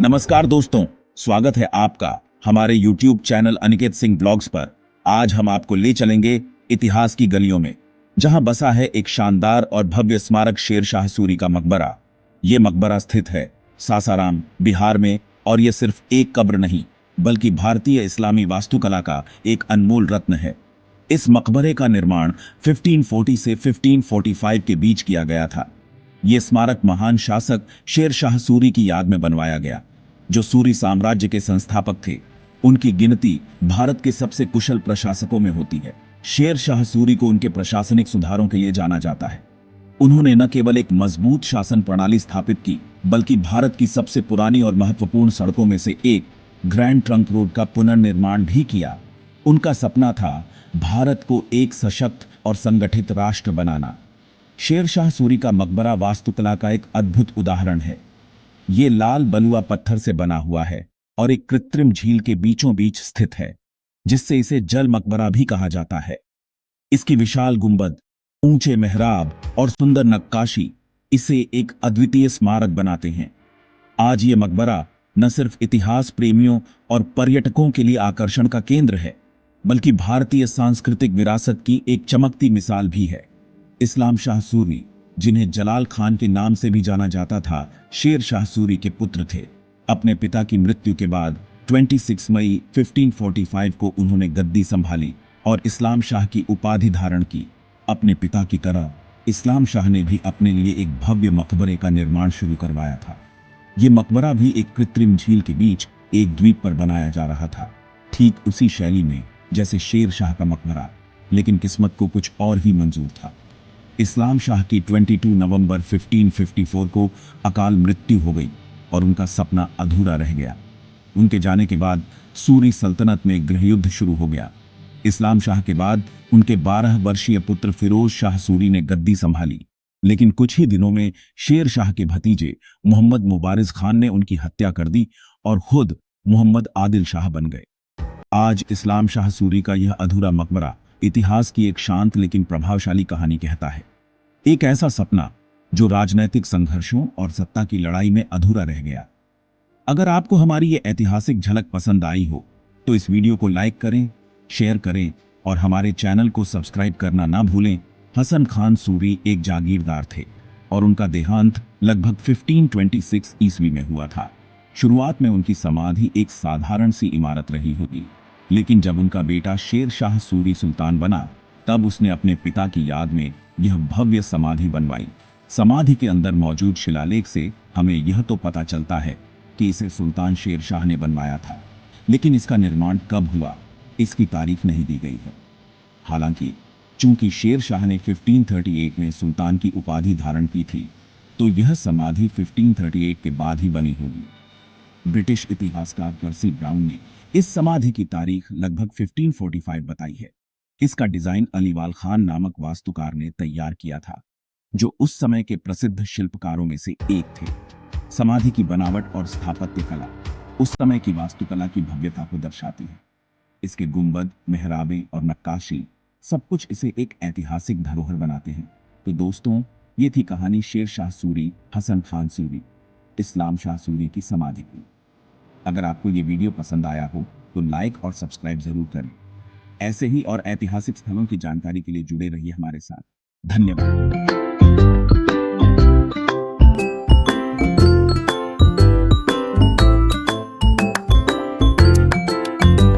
नमस्कार दोस्तों, स्वागत है आपका हमारे YouTube channel Aniket Singh blogs पर। आज हम आपको ले चलेंगे इतिहास की गलियों में, जहां बसा है एक शानदार और भव्य स्मारक शेर शाह सूरी का मकबरा। ये मकबरा स्थित है सासाराम, बिहार में, और ये सिर्फ एक कब्र नहीं, बल्कि भारतीय इस्लामी वास्तुकला का एक अनमोल रत्न है। इस मकबरे का निर्माण 1540 से 1545 के बीच किया गया था। ये स्मारक महान शासक शेर शाह सूरी की याद में बनवाया गया, जो सूरी साम्राज्य के संस्थापक थे। उनकी गिनती भारत के सबसे कुशल प्रशासकों में होती है। शेर शाह सूरी को उनके प्रशासनिक सुधारों के लिए जाना जाता है। उन्होंने न केवल एक मजबूत शासन प्रणाली स्थापित की, बल्कि भारत की सबसे पुरानी और महत्वपूर्ण सड़कों में से एक ग्रैंड ट्रंक रोड का पुनर्निर्माण भी किया। उनका सपना था भारत को एक सशक्त और संगठित राष्ट्र बनाना। शेर शाह सूरी का मकबरा वास्तुकला का एक अद्भुत उदाहरण है। ये लाल बलुआ पत्थर से बना हुआ है और एक कृत्रिम झील के बीचों बीच स्थित है, जिससे इसे जल मकबरा भी कहा जाता है। इसकी विशाल गुंबद, ऊंचे मेहराब और सुंदर नक्काशी इसे एक अद्वितीय स्मारक बनाते हैं। आज ये मकबरा न सिर्फ इतिहास प्रेमियों और पर्यटकों के लिए आकर्षण का केंद्र है, बल्कि भारतीय सांस्कृतिक विरासत की एक चमकती मिसाल भी है। इस्लाम शाह सूरी, जिन्हें जलाल खान के नाम से भी जाना जाता था, शेर शाह सूरी के पुत्र थे। अपने पिता की मृत्यु के बाद 26 मई 1545 को उन्होंने गद्दी संभाली और इस्लाम शाह की उपाधि धारण की। अपने पिता की तरह इस्लाम शाह ने भी अपने लिए एक भव्य मकबरे का निर्माण शुरू करवाया था। ये मकबरा भी एक कृत्रिम झील के बीच एक द्वीप पर बनाया जा रहा था, ठीक उसी शैली में जैसे शेर शाह का मकबरा। लेकिन किस्मत को कुछ और ही मंजूर था। इस्लाम शाह की 22 नवंबर 1554 को अकाल मृत्यु हो गई और उनका सपना अधूरा रह गया। उनके जाने के बाद सूरी सल्तनत में गृहयुद्ध शुरू हो गया। इस्लाम शाह के बाद उनके 12 वर्षीय पुत्र फिरोज शाह सूरी ने गद्दी संभाली, लेकिन कुछ ही दिनों में शेर शाह के भतीजे मोहम्मद मुबारिज खान ने उनकी हत्या कर दी और खुद मोहम्मद आदिल शाह बन गए। आज इस्लाम शाह सूरी का यह अधूरा मकबरा इतिहास की एक शांत लेकिन प्रभावशाली कहानी कहता है। एक ऐसा सपना जो राजनैतिक संघर्षों और सत्ता की लड़ाई में अधूरा रह गया। अगर आपको हमारी ये ऐतिहासिक झलक पसंद आई हो, तो इस वीडियो को लाइक करें, शेयर करें और हमारे चैनल को सब्सक्राइब करना ना भूलें। हसन खान सूरी एक जागीरदार थे और उनका देहांत लगभग 1526 ईस्वी में हुआ था। शुरुआत में उनकी समाधि एक साधारण सी इमारत रही होगी, लेकिन जब उनका बेटा शेर शाह सूरी सुल्तान बना, तब उसने अपने पिता की याद में यह भव्य समाधि बनवाई। समाधि के अंदर मौजूद शिलालेख से हमें यह तो पता चलता है कि इसे सुल्तान शेर शाह ने बनवाया था, लेकिन इसका निर्माण कब हुआ, इसकी तारीख नहीं दी गई है। हालांकि चूंकि शेर शाह ने 1538 में सुल्तान की उपाधि धारण की थी, तो यह समाधि 1538 के बाद ही बनी होगी। ब्रिटिश इतिहासकार पर्सी ब्राउन ने इस समाधि की तारीख लगभग 1545 बताई है। इसका डिजाइन अलीवाल खान नामक वास्तुकार ने तैयार किया था, जो उस समय के प्रसिद्ध शिल्पकारों में से एक थे। समाधि की बनावट और स्थापत्य कला उस समय की वास्तुकला की भव्यता को दर्शाती है। इसके गुंबद, मेहराबें और नक्काशी सब कुछ इसे एक ऐतिहासिक धरोहर बनाते हैं। तो दोस्तों, ये थी कहानी शेर शाह सूरी, हसन खान सूरी, इस्लाम शाह सूरी की समाधि की। अगर आपको ये वीडियो पसंद आया हो तो लाइक और सब्सक्राइब जरूर करें। ऐसे ही और ऐतिहासिक स्थलों की जानकारी के लिए जुड़े रहिए हमारे साथ। धन्यवाद।